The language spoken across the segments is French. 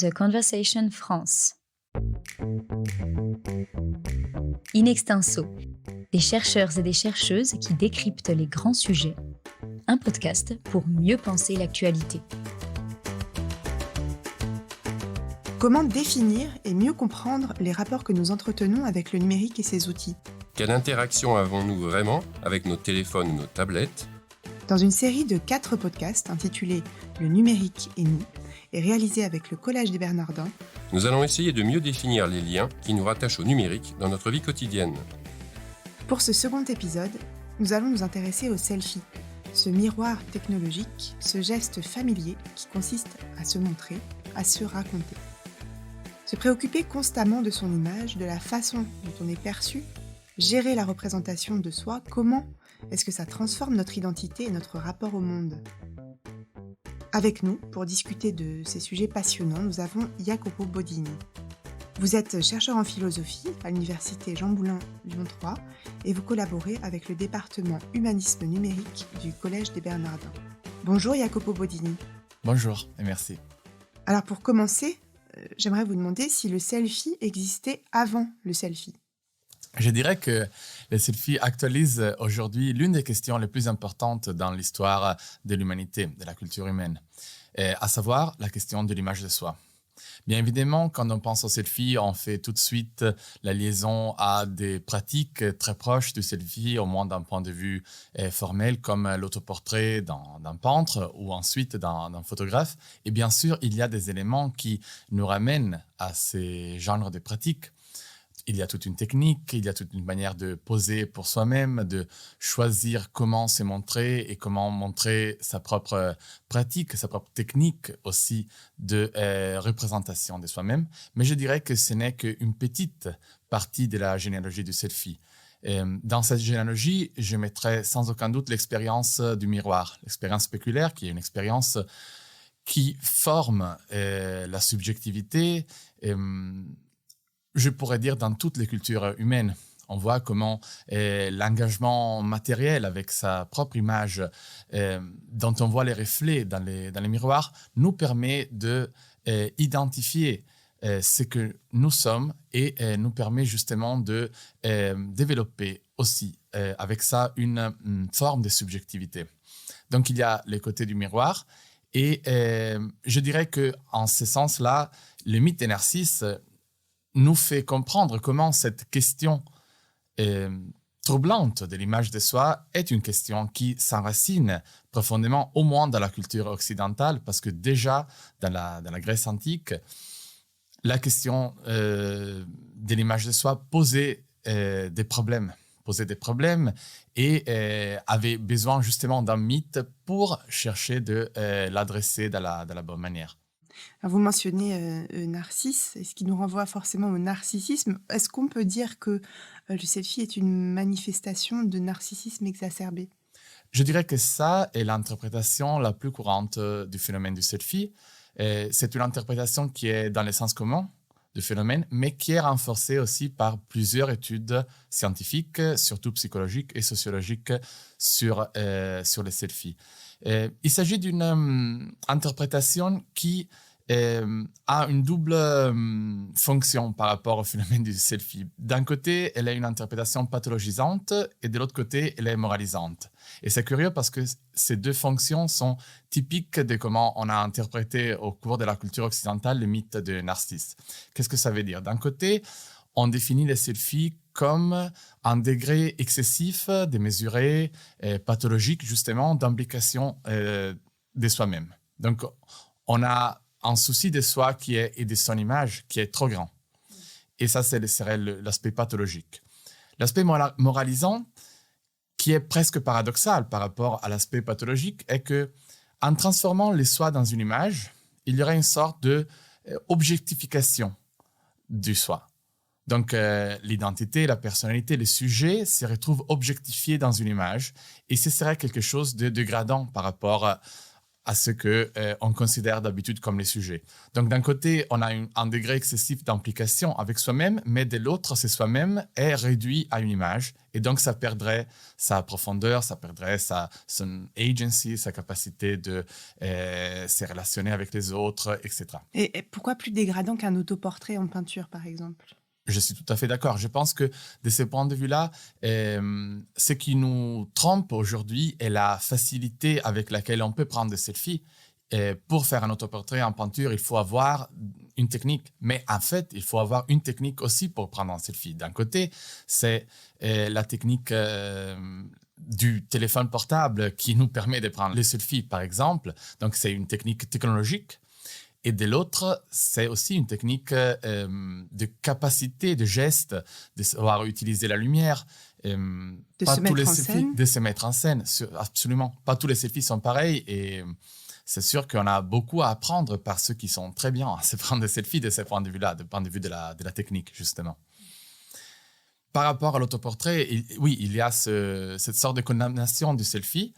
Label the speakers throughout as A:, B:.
A: The Conversation France. In extenso, des chercheurs et des chercheuses qui décryptent les grands sujets. Un podcast pour mieux penser l'actualité.
B: Comment définir et mieux comprendre les rapports que nous entretenons avec le numérique et ses outils ?
C: Quelle interaction avons-nous vraiment avec nos téléphones ou nos tablettes ?
B: Dans une série de 4 podcasts intitulés « Le numérique et nous » et réalisés avec le Collège des Bernardins,
C: nous allons essayer de mieux définir les liens qui nous rattachent au numérique dans notre vie quotidienne.
B: Pour ce second épisode, nous allons nous intéresser au selfie, ce miroir technologique, ce geste familier qui consiste à se montrer, à se raconter. Se préoccuper constamment de son image, de la façon dont on est perçu, gérer la représentation de soi, comment est-ce que ça transforme notre identité et notre rapport au monde ? Avec nous, pour discuter de ces sujets passionnants, nous avons Jacopo Bodini. Vous êtes chercheur en philosophie à l'université Jean Moulin Lyon 3 et vous collaborez avec le département humanisme numérique du Collège des Bernardins. Bonjour Jacopo Bodini.
D: Bonjour et merci.
B: Alors pour commencer, j'aimerais vous demander si le selfie existait avant le selfie.
D: Je dirais que le selfie actualise aujourd'hui l'une des questions les plus importantes dans l'histoire de l'humanité, de la culture humaine, à savoir la question de l'image de soi. Bien évidemment, quand on pense au selfie, on fait tout de suite la liaison à des pratiques très proches du selfie, au moins d'un point de vue formel, comme l'autoportrait d'un peintre ou ensuite d'un photographe. Et bien sûr, il y a des éléments qui nous ramènent à ces genres de pratiques. Il y a toute une technique, il y a toute une manière de poser pour soi-même, de choisir comment se montrer et comment montrer sa propre pratique, sa propre technique aussi de représentation de soi-même. Mais je dirais que ce n'est qu'une petite partie de la généalogie du selfie. Dans cette généalogie, je mettrai sans aucun doute l'expérience du miroir, l'expérience spéculaire qui est une expérience qui forme la subjectivité. Je pourrais dire dans toutes les cultures humaines. On voit comment l'engagement matériel avec sa propre image, dont on voit les reflets dans les miroirs, nous permet d'identifier ce que nous sommes et nous permet justement de développer aussi avec ça une forme de subjectivité. Donc il y a les côtés du miroir et je dirais qu'en ce sens-là, le mythe de Narcisse nous fait comprendre comment cette question troublante de l'image de soi est une question qui s'enracine profondément, au moins dans la culture occidentale, parce que déjà, dans la Grèce antique, la question de l'image de soi posait des problèmes et avait besoin justement d'un mythe pour chercher de l'adresser de la bonne manière.
B: Alors vous mentionnez Narcisse, ce qui nous renvoie forcément au narcissisme. Est-ce qu'on peut dire que le selfie est une manifestation de narcissisme exacerbé ?
D: Je dirais que ça est l'interprétation la plus courante du phénomène du selfie. C'est une interprétation qui est dans le sens commun du phénomène, mais qui est renforcée aussi par plusieurs études scientifiques, surtout psychologiques et sociologiques, sur les selfies. Il s'agit d'une interprétation qui a une double fonction par rapport au phénomène du selfie. D'un côté, elle est une interprétation pathologisante et de l'autre côté, elle est moralisante. Et c'est curieux parce que ces deux fonctions sont typiques de comment on a interprété au cours de la culture occidentale le mythe de Narcisse. Qu'est-ce que ça veut dire ? D'un côté, on définit les selfies comme un degré excessif, démesuré, pathologique justement, d'implication de soi-même. Donc, on a un souci de soi et de son image qui est trop grand. Et ça, serait l'aspect pathologique. L'aspect moralisant, qui est presque paradoxal par rapport à l'aspect pathologique, est qu'en transformant les soi dans une image, il y aurait une sorte d'objectification du soi. Donc, l'identité, la personnalité, le sujet se retrouvent objectifiés dans une image et ce serait quelque chose de dégradant par rapport à ce qu'on considère d'habitude comme les sujets. Donc, d'un côté, on a un degré excessif d'implication avec soi-même, mais de l'autre, c'est soi-même est réduit à une image. Et donc, ça perdrait sa profondeur, ça perdrait son agency, sa capacité de se relationner avec les autres, etc.
B: Et pourquoi plus dégradant qu'un autoportrait en peinture, par exemple ?
D: Je suis tout à fait d'accord. Je pense que de ce point de vue-là, ce qui nous trompe aujourd'hui est la facilité avec laquelle on peut prendre des selfies. Et pour faire un autoportrait en peinture, il faut avoir une technique. Mais en fait, il faut avoir une technique aussi pour prendre un selfie. D'un côté, c'est la technique du téléphone portable qui nous permet de prendre les selfies, par exemple. Donc, c'est une technique technologique. Et de l'autre, c'est aussi une technique de capacité, de geste, de savoir utiliser la lumière.
B: De se mettre en scène.
D: De se mettre en scène, absolument. Pas tous les selfies sont pareils et c'est sûr qu'on a beaucoup à apprendre par ceux qui sont très bien à se prendre des selfies de ce point de vue-là, du point de vue de la technique, justement. Par rapport à l'autoportrait, oui, il y a cette sorte de condamnation du selfie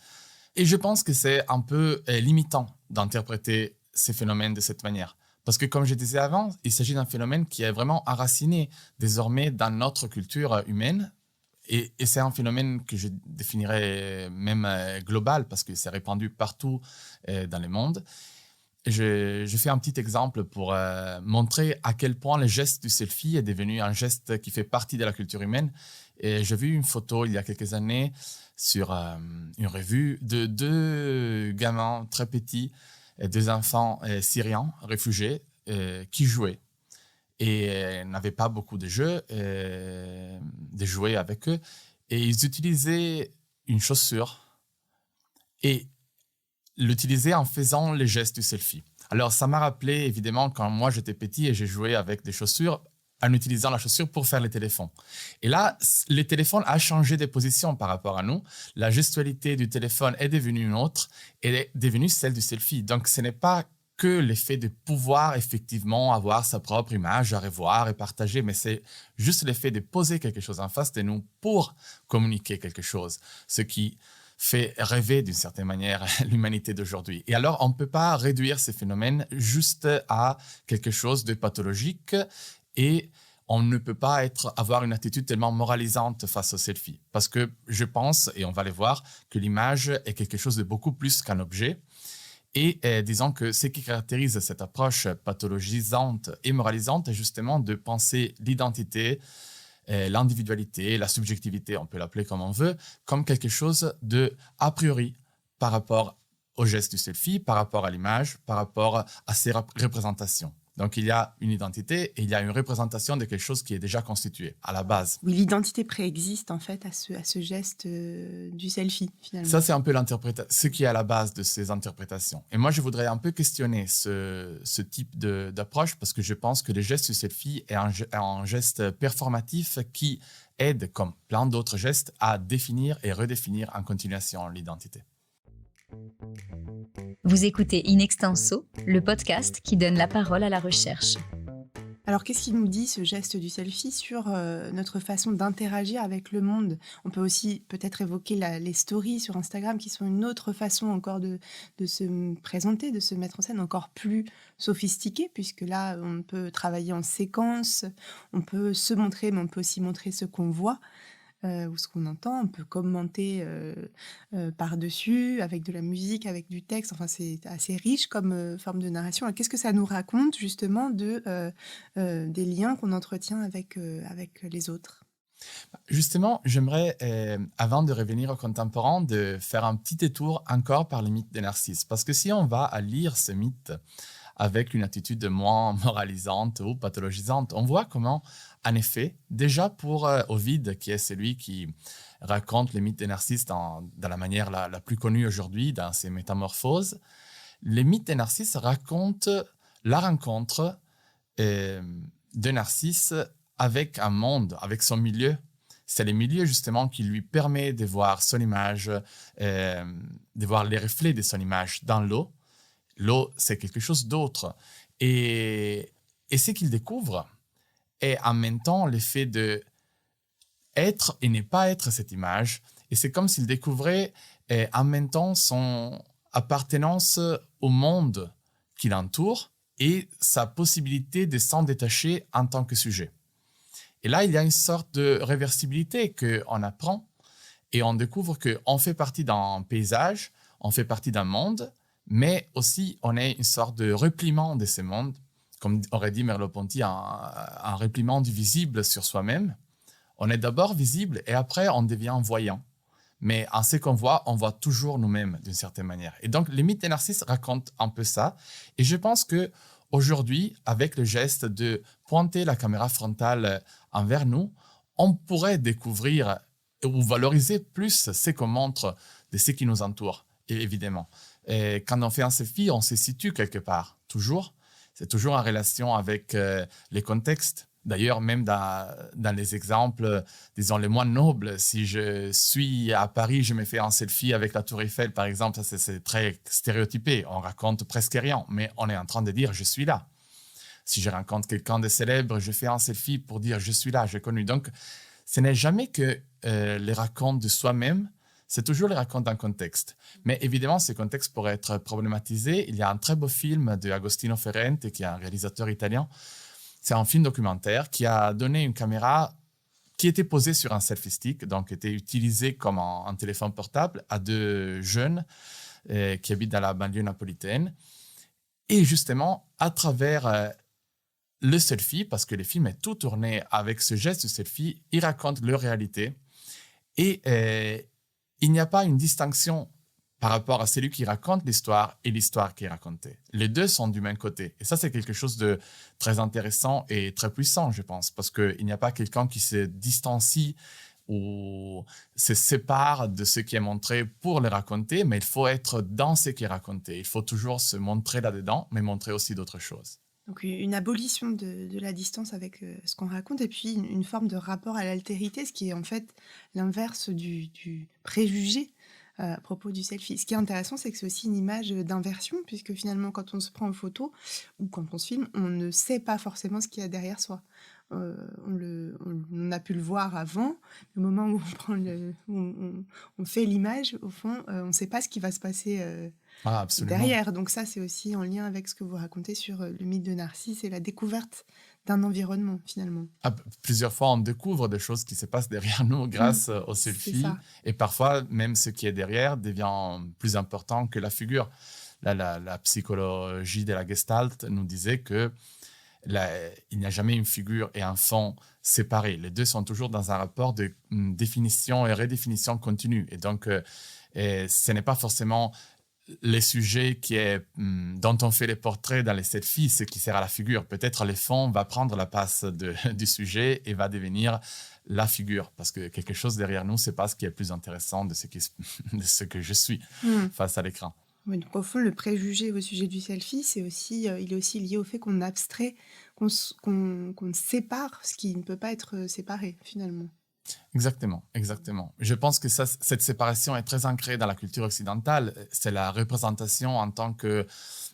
D: et je pense que c'est un peu limitant d'interpréter ces phénomènes de cette manière. Parce que, comme je disais avant, il s'agit d'un phénomène qui est vraiment enraciné désormais dans notre culture humaine. Et c'est un phénomène que je définirais même global parce que c'est répandu partout dans le monde. Je fais un petit exemple pour montrer à quel point le geste du selfie est devenu un geste qui fait partie de la culture humaine. Et j'ai vu une photo il y a quelques années sur une revue de 2 gamins très petits, 2 enfants syriens réfugiés qui jouaient et n'avaient pas beaucoup de jeux, de jouets avec eux. Et ils utilisaient une chaussure et l'utilisaient en faisant les gestes du selfie. Alors, ça m'a rappelé évidemment quand moi j'étais petit et j'ai joué avec des chaussures en utilisant la chaussure pour faire les téléphones. Et là, le téléphone a changé de position par rapport à nous. La gestualité du téléphone est devenue une autre et est devenue celle du selfie. Donc, ce n'est pas que l'effet de pouvoir effectivement avoir sa propre image à revoir et partager, mais c'est juste l'effet de poser quelque chose en face de nous pour communiquer quelque chose, ce qui fait rêver d'une certaine manière l'humanité d'aujourd'hui. Et alors, on ne peut pas réduire ces phénomènes juste à quelque chose de pathologique. Et on ne peut pas avoir une attitude tellement moralisante face au selfie. Parce que je pense, et on va le voir, que l'image est quelque chose de beaucoup plus qu'un objet. Et disons que ce qui caractérise cette approche pathologisante et moralisante est justement de penser l'identité, l'individualité, la subjectivité, on peut l'appeler comme on veut, comme quelque chose de a priori par rapport au geste du selfie, par rapport à l'image, par rapport à ses représentations. Donc, il y a une identité et il y a une représentation de quelque chose qui est déjà constitué à la base.
B: Oui, l'identité préexiste en fait à ce geste du selfie finalement.
D: Ça, c'est un peu ce qui est à la base de ces interprétations. Et moi, je voudrais un peu questionner ce type d'approche parce que je pense que le geste du selfie est un geste performatif qui aide, comme plein d'autres gestes, à définir et redéfinir en continuation l'identité.
A: Vous écoutez In Extenso, le podcast qui donne la parole à la recherche.
B: Alors, qu'est-ce qu'il nous dit, ce geste du selfie, sur notre façon d'interagir avec le monde ? On peut aussi peut-être évoquer les stories sur Instagram, qui sont une autre façon encore de se présenter, de se mettre en scène encore plus sophistiquée, puisque là, on peut travailler en séquence, on peut se montrer, mais on peut aussi montrer ce qu'on voit. Ou ce qu'on entend, on peut commenter par-dessus, avec de la musique, avec du texte, enfin c'est assez riche comme forme de narration. Alors, qu'est-ce que ça nous raconte justement des liens qu'on entretient avec les autres ?
D: Justement, j'aimerais, avant de revenir au contemporain, de faire un petit détour encore par le mythe de Narcisse. Parce que si on va à lire ce mythe avec une attitude moins moralisante ou pathologisante, on voit comment, en effet, déjà pour Ovide, qui est celui qui raconte le mythe de Narcisse dans la manière la plus connue aujourd'hui, dans ses Métamorphoses, le mythe de Narcisse raconte la rencontre de Narcisse avec un monde, avec son milieu. C'est le milieu justement qui lui permet de voir son image, de voir les reflets de son image dans l'eau. L'eau, c'est quelque chose d'autre. Et ce qu'il découvre est en même temps le fait d'être et ne pas être cette image. Et c'est comme s'il découvrait en même temps appartenance au monde qui l'entoure et sa possibilité de s'en détacher en tant que sujet. Et là, il y a une sorte de réversibilité qu'on apprend et on découvre qu'on fait partie d'un paysage, on fait partie d'un monde, mais aussi on est une sorte de repliement de ce monde, comme aurait dit Merleau-Ponty, un repliement du visible sur soi-même. On est d'abord visible et après on devient voyant. Mais en ce qu'on voit, on voit toujours nous-mêmes d'une certaine manière. Et donc, les mythes des narcisses racontent un peu ça. Et je pense qu'aujourd'hui, avec le geste de pointer la caméra frontale envers nous, on pourrait découvrir ou valoriser plus ce qu'on montre de ce qui nous entoure, évidemment. Et quand on fait un selfie, on se situe quelque part, toujours. C'est toujours en relation avec les contextes. D'ailleurs, même dans les exemples, disons, les moins nobles, si je suis à Paris, je me fais un selfie avec la Tour Eiffel, par exemple, ça c'est très stéréotypé. On raconte presque rien, mais on est en train de dire « je suis là ». Si je rencontre quelqu'un de célèbre, je fais un selfie pour dire « je suis là, j'ai connu ». Donc, ce n'est jamais que les racontes de soi-même, c'est toujours les racontes d'un contexte. Mais évidemment, ce contexte pourrait être problématisé. Il y a un très beau film de Agostino Ferrente, qui est un réalisateur italien. C'est un film documentaire qui a donné une caméra qui était posée sur un selfie stick, donc était utilisée comme un téléphone portable à deux jeunes qui habitent dans la banlieue napolitaine. Et justement, à travers le selfie, parce que le film est tout tourné avec ce geste de selfie, ils racontent leur réalité. Et il n'y a pas une distinction par rapport à celui qui raconte l'histoire et l'histoire qui est racontée. Les deux sont du même côté. Et ça, c'est quelque chose de très intéressant et très puissant, je pense, parce qu'il n'y a pas quelqu'un qui se distancie ou se sépare de ce qui est montré pour le raconter, mais il faut être dans ce qui est raconté. Il faut toujours se montrer là-dedans, mais montrer aussi d'autres choses.
B: Donc une abolition de la distance avec ce qu'on raconte, et puis une forme de rapport à l'altérité, ce qui est en fait l'inverse du préjugé à propos du selfie. Ce qui est intéressant, c'est que c'est aussi une image d'inversion, puisque finalement, quand on se prend en photo ou quand on se filme, on ne sait pas forcément ce qu'il y a derrière soi. On a pu le voir avant, le moment où on fait l'image, au fond, on ne sait pas ce qui va se passer derrière. Donc ça, c'est aussi en lien avec ce que vous racontez sur le mythe de Narcisse et la découverte d'un environnement, finalement.
D: Plusieurs fois, on découvre des choses qui se passent derrière nous grâce au selfie. Et parfois, même ce qui est derrière devient plus important que la figure. Là, la psychologie de la Gestalt nous disait que il n'y a jamais une figure et un fond séparés. Les deux sont toujours dans un rapport de définition et redéfinition continue. Et donc, ce n'est pas forcément les sujets dont on fait les portraits dans les selfies, ce qui sert à la figure. Peut-être le fond va prendre la place du sujet et va devenir la figure. Parce que quelque chose derrière nous, ce n'est pas ce qui est plus intéressant de ce que je suis face à l'écran.
B: Oui, donc au fond, le préjugé au sujet du selfie, il est aussi lié au fait qu'on abstrait, qu'on sépare ce qui ne peut pas être séparé, finalement.
D: Exactement. Je pense que cette séparation est très ancrée dans la culture occidentale. C'est la représentation en tant que,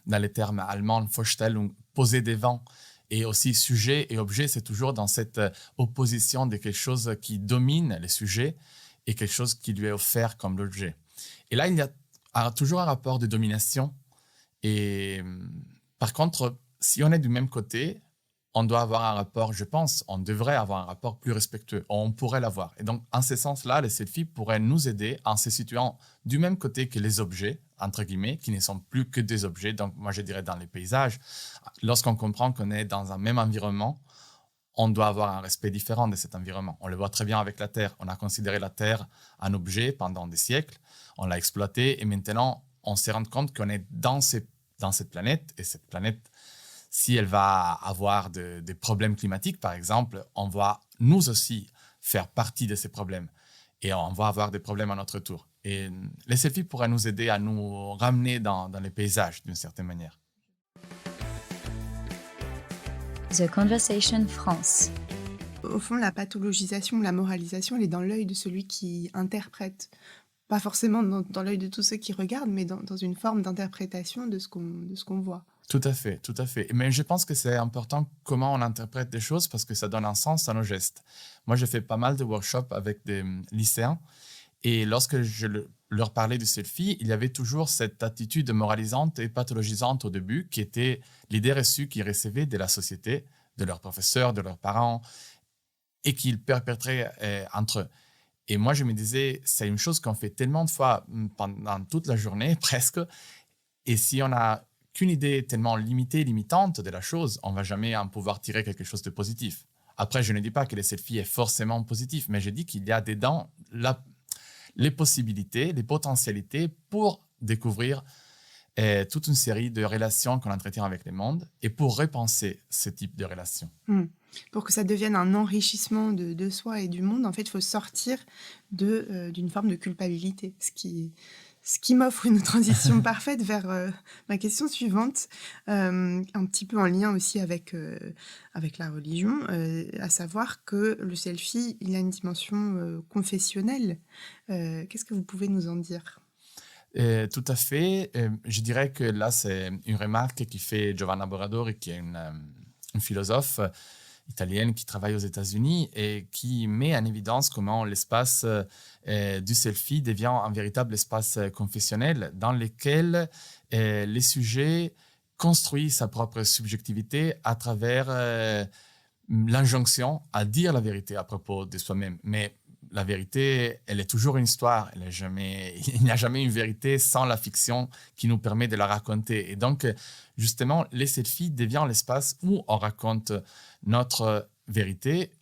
D: dans les termes allemands, Vorstellung, posée devant. Et aussi sujet et objet, c'est toujours dans cette opposition de quelque chose qui domine le sujet et quelque chose qui lui est offert comme l'objet. Et là, il y a toujours un rapport de domination. Et par contre, si on est du même côté, on doit avoir un rapport, je pense, on devrait avoir un rapport plus respectueux. On pourrait l'avoir. Et donc, en ce sens-là, les selfies pourraient nous aider en se situant du même côté que les objets, entre guillemets, qui ne sont plus que des objets. Donc, moi, je dirais dans les paysages. Lorsqu'on comprend qu'on est dans un même environnement, on doit avoir un respect différent de cet environnement. On le voit très bien avec la Terre. On a considéré la Terre un objet pendant des siècles. On l'a exploité et maintenant, on se rend compte qu'on est dans cette planète. Et cette planète, si elle va avoir des problèmes climatiques, par exemple, on va nous aussi faire partie de ces problèmes. Et on va avoir des problèmes à notre tour. Et les selfies pourraient nous aider à nous ramener dans les paysages d'une certaine manière.
A: The Conversation France.
B: Au fond, la pathologisation, la moralisation, elle est dans l'œil de celui qui interprète. Pas forcément dans l'œil de tous ceux qui regardent, mais dans une forme d'interprétation de ce qu'on voit.
D: Tout à fait. Mais je pense que c'est important comment on interprète des choses parce que ça donne un sens à nos gestes. Moi, j'ai fait pas mal de workshops avec des lycéens Et lorsque leur parlais du selfie, il y avait toujours cette attitude moralisante et pathologisante au début, qui était l'idée reçue qu'ils recevaient de la société, de leurs professeurs, de leurs parents, et qu'ils perpétraient entre eux. Et moi, je me disais, c'est une chose qu'on fait tellement de fois pendant toute la journée, presque, et si on n'a qu'une idée tellement limitée, limitante de la chose, on ne va jamais en pouvoir tirer quelque chose de positif. Après, je ne dis pas que les selfies est forcément positif, mais je dis qu'il y a dedans les possibilités, les potentialités pour découvrir toute une série de relations qu'on entretient avec le monde et pour repenser ce type de relations.
B: Pour que ça devienne un enrichissement de soi et du monde, en fait, il faut sortir d'une forme de culpabilité, ce qui m'offre une transition parfaite vers ma question suivante, un petit peu en lien aussi avec la religion, à savoir que le selfie, il a une dimension confessionnelle. Qu'est-ce que vous pouvez nous en dire ?
D: Tout à fait. Je dirais que là, c'est une remarque qui fait Giovanna Boradori, qui est une philosophe italienne qui travaille aux États-Unis et qui met en évidence comment l'espace du selfie devient un véritable espace confessionnel dans lequel les sujets construisent sa propre subjectivité à travers l'injonction à dire la vérité à propos de soi-même. Mais la vérité, elle est toujours une histoire. Il n'y a jamais une vérité sans la fiction qui nous permet de la raconter. Et donc, justement, les selfies deviennent l'espace où on raconte notre vérité,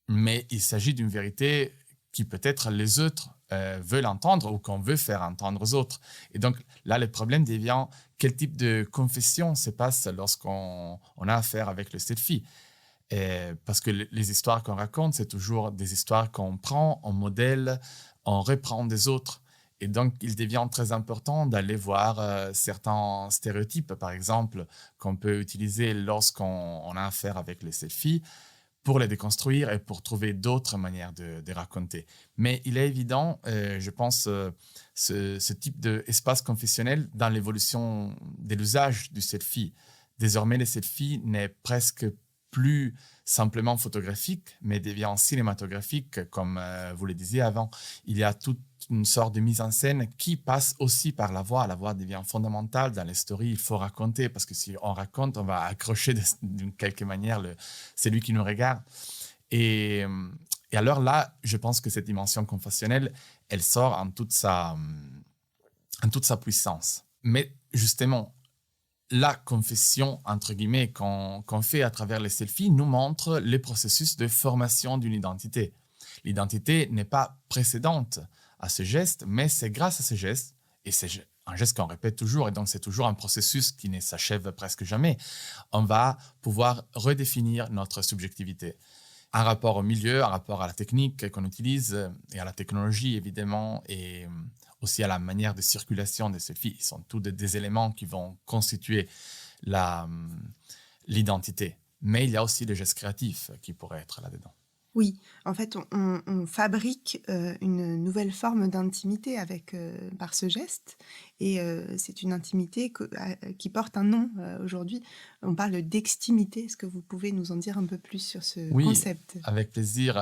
D: mais il s'agit d'une vérité qui peut-être les autres veulent entendre ou qu'on veut faire entendre aux autres. Et donc, là, le problème devient quel type de confession se passe lorsqu'on a affaire avec le selfie. Parce que les histoires qu'on raconte, c'est toujours des histoires qu'on prend, on modèle, on reprend des autres. Et donc, il devient très important d'aller voir certains stéréotypes, par exemple, qu'on peut utiliser lorsqu'on a affaire avec les selfies pour les déconstruire et pour trouver d'autres manières de raconter. Mais il est évident, je pense, ce type d'espace confessionnel dans l'évolution de l'usage du selfie. Désormais, le selfie n'est presque plus simplement photographique, mais devient cinématographique, comme vous le disiez avant. Il y a toute une sorte de mise en scène qui passe aussi par la voix. La voix devient fondamentale dans les stories. Il faut raconter, parce que si on raconte, on va accrocher d'une quelque manière celui qui nous regarde. Et alors là, je pense que cette dimension confessionnelle, elle sort en toute sa puissance. Mais justement, la confession, entre guillemets, qu'on fait à travers les selfies nous montre les processus de formation d'une identité. L'identité n'est pas précédente à ce geste, mais c'est grâce à ce geste, et c'est un geste qu'on répète toujours, et donc c'est toujours un processus qui ne s'achève presque jamais, on va pouvoir redéfinir notre subjectivité. Un rapport au milieu, un rapport à la technique qu'on utilise, et à la technologie, évidemment, et aussi à la manière de circulation des selfies. Ils sont tous des éléments qui vont constituer l'identité. Mais il y a aussi des gestes créatifs qui pourraient être là-dedans.
B: Oui, en fait, on fabrique une nouvelle forme d'intimité par ce geste. Et c'est une intimité qui porte un nom aujourd'hui. On parle d'extimité. Est-ce que vous pouvez nous en dire un peu plus sur ce concept ?
D: Oui, avec plaisir.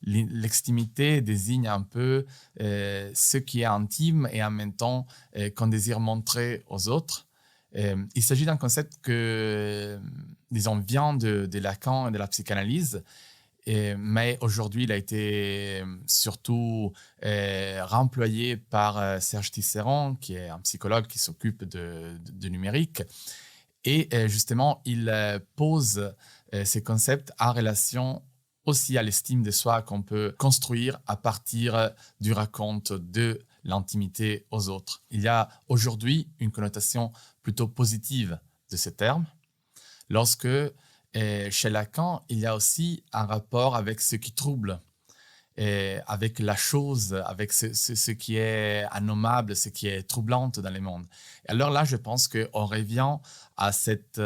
D: L'extimité désigne un peu ce qui est intime et en même temps qu'on désire montrer aux autres. Il s'agit d'un concept que, disons, vient de Lacan et de la psychanalyse. Mais aujourd'hui, il a été surtout remployé par Serge Tisserand, qui est un psychologue qui s'occupe de numérique. Et justement, il pose ces concepts en relation aussi à l'estime de soi qu'on peut construire à partir du raconte de l'intimité aux autres. Il y a aujourd'hui une connotation plutôt positive de ces termes, lorsque chez Lacan, il y a aussi un rapport avec ce qui trouble, avec la chose, avec ce qui est innommable, ce qui est troublante dans le monde. Et alors là, je pense qu'on revient à cette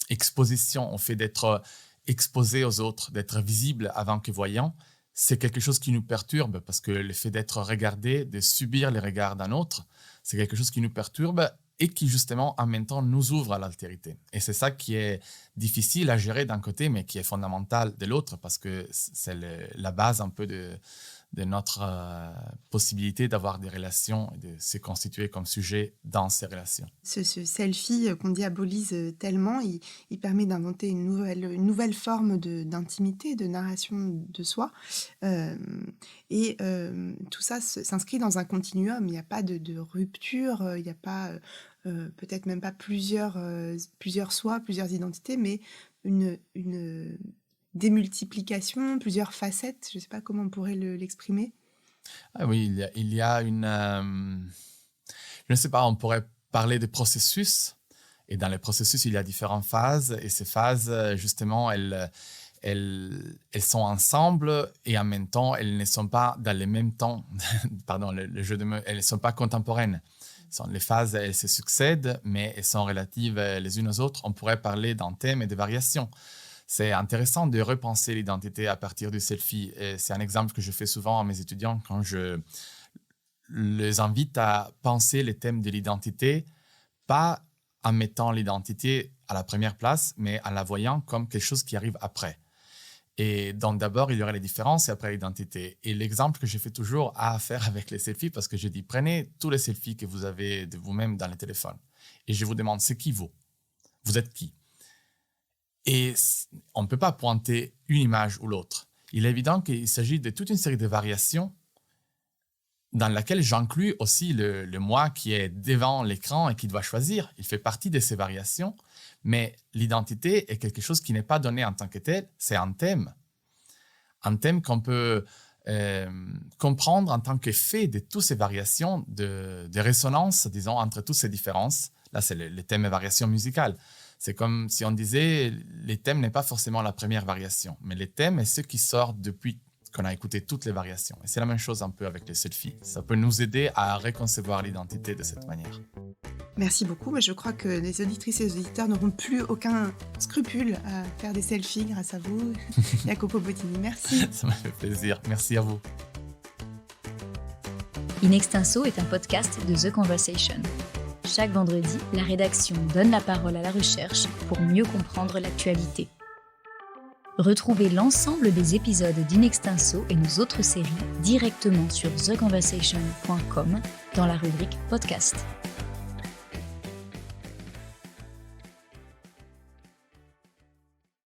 D: exposition, au fait d'être exposé aux autres, d'être visible avant que voyant. C'est quelque chose qui nous perturbe, parce que le fait d'être regardé, de subir les regards d'un autre, c'est quelque chose qui nous perturbe et qui, justement, en même temps, nous ouvre à l'altérité. Et c'est ça qui est difficile à gérer d'un côté, mais qui est fondamental de l'autre, parce que c'est la base un peu de de notre possibilité d'avoir des relations et de se constituer comme sujet dans ces relations.
B: Ce selfie qu'on diabolise tellement, il permet d'inventer une nouvelle forme d'intimité, de narration de soi. Tout ça s'inscrit dans un continuum. Il n'y a pas de rupture, il n'y a pas peut-être même pas plusieurs soi, plusieurs identités, mais une démultiplication, plusieurs facettes. Je ne sais pas comment on pourrait l'exprimer.
D: Ah oui, il y a une... je ne sais pas, on pourrait parler de processus. Et dans les processus, il y a différentes phases. Et ces phases, justement, elles sont ensemble et en même temps, elles ne sont pas dans le même temps. Pardon, le jeu de mots, elles ne sont pas contemporaines. Les phases, elles se succèdent, mais elles sont relatives les unes aux autres. On pourrait parler d'un thème et de variations. C'est intéressant de repenser l'identité à partir du selfie. Et c'est un exemple que je fais souvent à mes étudiants quand je les invite à penser les thèmes de l'identité, pas en mettant l'identité à la première place, mais en la voyant comme quelque chose qui arrive après. Et donc d'abord, il y aurait les différences et après l'identité. Et l'exemple que je fais toujours à faire avec les selfies, parce que je dis, prenez tous les selfies que vous avez de vous-même dans le téléphone et je vous demande, c'est qui vous? Vous êtes qui? Et on ne peut pas pointer une image ou l'autre. Il est évident qu'il s'agit de toute une série de variations dans laquelle j'inclus aussi le moi qui est devant l'écran et qui doit choisir. Il fait partie de ces variations, mais l'identité est quelque chose qui n'est pas donné en tant que tel, c'est un thème. Un thème qu'on peut comprendre en tant qu'effet de toutes ces variations de résonance, disons, entre toutes ces différences. Là, c'est le thème variation musicale. C'est comme si on disait, les thèmes n'est pas forcément la première variation, mais les thèmes est ce qui sort depuis qu'on a écouté toutes les variations. Et c'est la même chose un peu avec les selfies. Ça peut nous aider à reconcevoir l'identité de cette manière.
B: Merci beaucoup. Je crois que les auditrices et les auditeurs n'auront plus aucun scrupule à faire des selfies grâce à vous, Jacopo Bottini. Merci.
D: Ça m'a fait plaisir. Merci à vous.
A: In Extenso est un podcast de The Conversation. Chaque vendredi, la rédaction donne la parole à la recherche pour mieux comprendre l'actualité. Retrouvez l'ensemble des épisodes d'In Extenso et nos autres séries directement sur theconversation.com dans la rubrique podcast.